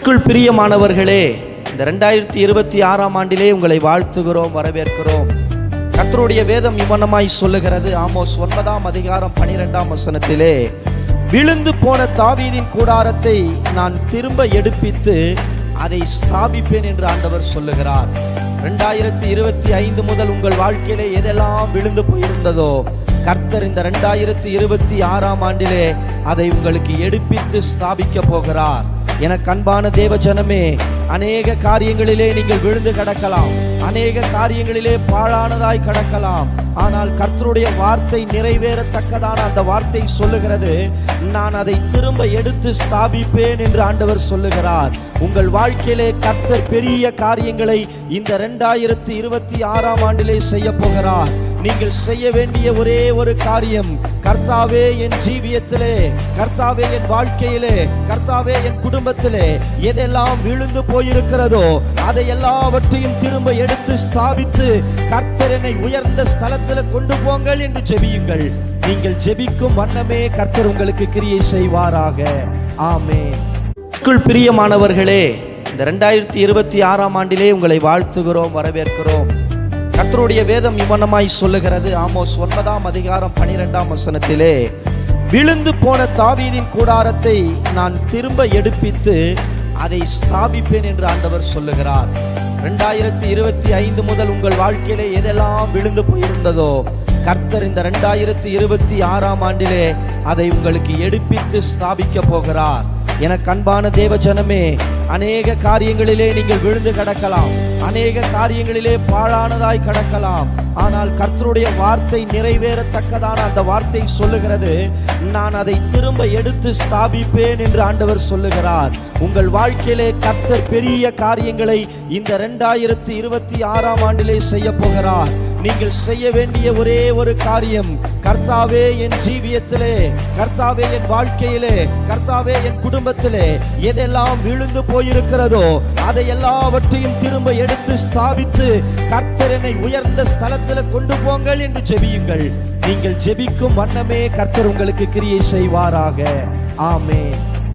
பிரியமானவர்களே, இந்த 2026ஆம் ஆண்டிலே உங்களை வாழ்த்துகிறோம், வரவேற்கிறோம். கர்த்தருடைய வேதம் இவ்வண்ணமாய் சொல்லுகிறது. ஆமோஸ் 9ஆம் அதிகாரம் 12ஆம் வசனத்திலே, விழுந்து போன தாவீதின் கூடாரத்தை நான் திரும்ப எடுப்பித்து அதை ஸ்தாபிப்பேன் என்று ஆண்டவர் சொல்லுகிறார். 2025 முதல் உங்கள் வாழ்க்கையிலே எதெல்லாம் விழுந்து போயிருந்ததோ, கர்த்தர் இந்த 2026ஆம் ஆண்டிலே அதை உங்களுக்கு எடுப்பித்து ஸ்தாபிக்க போகிறார். எனக்கு அன்பான தேவ ஜனமே, அநேக காரியங்களிலே நீங்கள் விழுந்து கிடக்கலாம், அநேக காரியங்களிலே பாழானதாய் கிடக்கலாம். ஆனால் கர்த்தருடைய வார்த்தை நிறைவேறத்தக்கதான அந்த வார்த்தை சொல்லுகிறது, நான் அதை திரும்ப எடுத்து ஸ்தாபிப்பேன் என்று ஆண்டவர் சொல்லுகிறார். உங்கள் வாழ்க்கையிலே கர்த்தர் பெரிய காரியங்களை இந்த 2026ஆம் ஆண்டிலே செய்ய போகிறார். நீங்கள் செய்ய வேண்டிய ஒரே ஒரு காரியம், கர்த்தாவே என் ஜீவியத்திலே, கர்த்தாவே என் வாழ்க்கையிலே, கர்த்தாவே என் குடும்பத்திலே எதெல்லாம் விழுந்து போயிருக்கிறதோ அதை எல்லாவற்றையும் திரும்ப எடுத்து ஸ்தாபித்து கர்த்தர் என்னை உயர்ந்த ஸ்தலத்தில் கொண்டு போங்கள் என்று ஜெபியுங்கள். நீங்கள் ஜெபிக்கும் வண்ணமே கர்த்தர் உங்களுக்கு கிரியை செய்வாராக. ஆமென். பிரியமானவர்களே, இந்த 2026ஆம் ஆண்டிலே உங்களை வாழ்த்துகிறோம், வரவேற்கிறோம். கர்த்தருடைய வேதம் இவ்வண்ணமாய் சொல்லுகிறது. ஆமோஸ் 9ஆம் அதிகாரம் 12ஆம் வசனத்திலே, விழுந்து போன தாவீதின் கூடாரத்தை நான் திரும்ப எடுப்பித்து அதை ஸ்தாபிப்பேன் என்று ஆண்டவர் சொல்லுகிறார். 2025 முதல் உங்கள் வாழ்க்கையிலே எதெல்லாம் விழுந்து போயிருந்ததோ, கர்த்தர் இந்த 2026ஆம் ஆண்டிலே அதை உங்களுக்கு எடுப்பித்து ஸ்தாபிக்க போகிறார். எனக்கு அன்பான தேவ ஜனமே, அநேக காரியங்களிலே நீங்கள் விழுந்து கிடக்கலாம், அநேக காரியங்களிலே பாழானதாய் கிடக்கலாம். ஆனால் கர்த்தருடைய வார்த்தை நிறைவேறத்தக்கதான அந்த வார்த்தை சொல்லுகிறது, நான் அதை திரும்ப எடுத்து ஸ்தாபிப்பேன் என்று ஆண்டவர் சொல்லுகிறார். உங்கள் வாழ்க்கையிலே கர்த்தர் பெரிய காரியங்களை இந்த 2026ஆம் ஆண்டிலே செய்ய போகிறார். நீங்கள் செய்ய வேண்டிய ஒரே ஒரு காரியம், கர்த்தாவே என் ஜீவியத்திலே, கர்த்தாவே என் வாழ்க்கையிலே, கர்த்தாவே என் குடும்பத்திலே எதெல்லாம் விழுந்து போயிருக்கிறதோ அதை எல்லாவற்றையும் திரும்ப எடுத்து ஸ்தாபித்து கர்த்தர் என்னை உயர்ந்த ஸ்தலத்தில் கொண்டு போங்கள் என்று ஜெபியுங்கள். நீங்கள் ஜெபிக்கும் வண்ணமே கர்த்தர் உங்களுக்கு கிரியை செய்வாராக. ஆமென்.